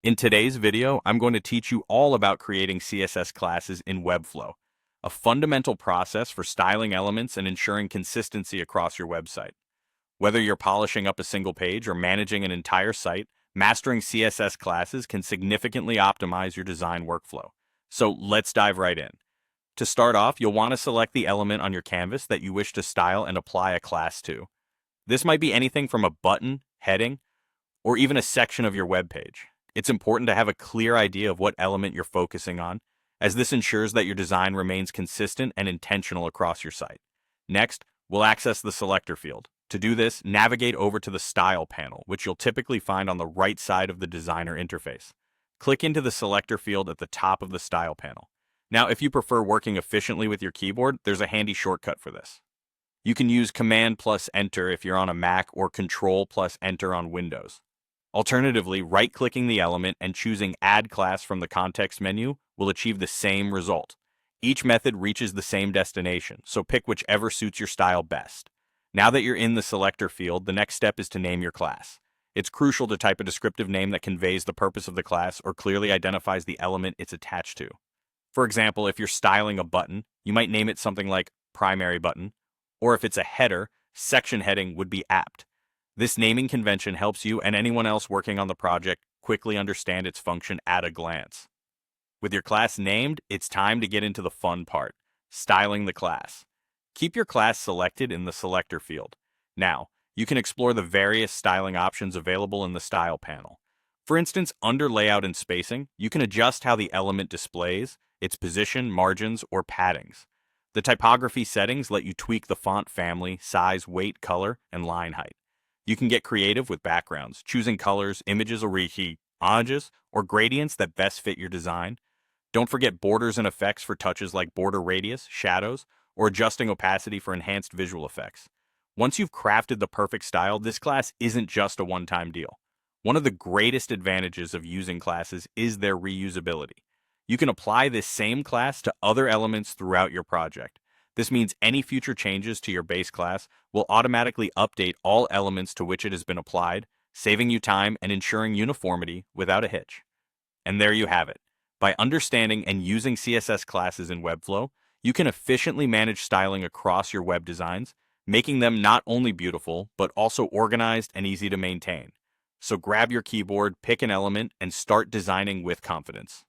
In today's video, I'm going to teach you all about creating CSS classes in Webflow, a fundamental process for styling elements and ensuring consistency across your website. Whether you're polishing up a single page or managing an entire site, mastering CSS classes can significantly optimize your design workflow. So let's dive right in. To start off, you'll want to select the element on your canvas that you wish to style and apply a class to. This might be anything from a button, heading, or even a section of your web page. It's important to have a clear idea of what element you're focusing on, as this ensures that your design remains consistent and intentional across your site. Next, we'll access the selector field. To do this, navigate over to the Style panel, which you'll typically find on the right side of the designer interface. Click into the selector field at the top of the Style panel. Now, if you prefer working efficiently with your keyboard, there's a handy shortcut for this. You can use Command plus Enter if you're on a Mac or Control plus Enter on Windows. Alternatively, right-clicking the element and choosing Add Class from the context menu will achieve the same result. Each method reaches the same destination, so pick whichever suits your style best. Now that you're in the selector field, the next step is to name your class. It's crucial to type a descriptive name that conveys the purpose of the class or clearly identifies the element it's attached to. For example, if you're styling a button, you might name it something like Primary Button, or if it's a header, Section Heading would be apt. This naming convention helps you and anyone else working on the project quickly understand its function at a glance. With your class named, it's time to get into the fun part, styling the class. Keep your class selected in the selector field. Now, you can explore the various styling options available in the Style panel. For instance, under Layout and Spacing, you can adjust how the element displays, its position, margins, or paddings. The typography settings let you tweak the font family, size, weight, color, and line height. You can get creative with backgrounds, choosing colors, images or gradients that best fit your design. Don't forget borders and effects for touches like border radius, shadows, or adjusting opacity for enhanced visual effects. Once you've crafted the perfect style, this class isn't just a one-time deal. One of the greatest advantages of using classes is their reusability. You can apply this same class to other elements throughout your project. This means any future changes to your base class will automatically update all elements to which it has been applied, saving you time and ensuring uniformity without a hitch. And there you have it. By understanding and using CSS classes in Webflow, you can efficiently manage styling across your web designs, making them not only beautiful, but also organized and easy to maintain. So grab your keyboard, pick an element, and start designing with confidence.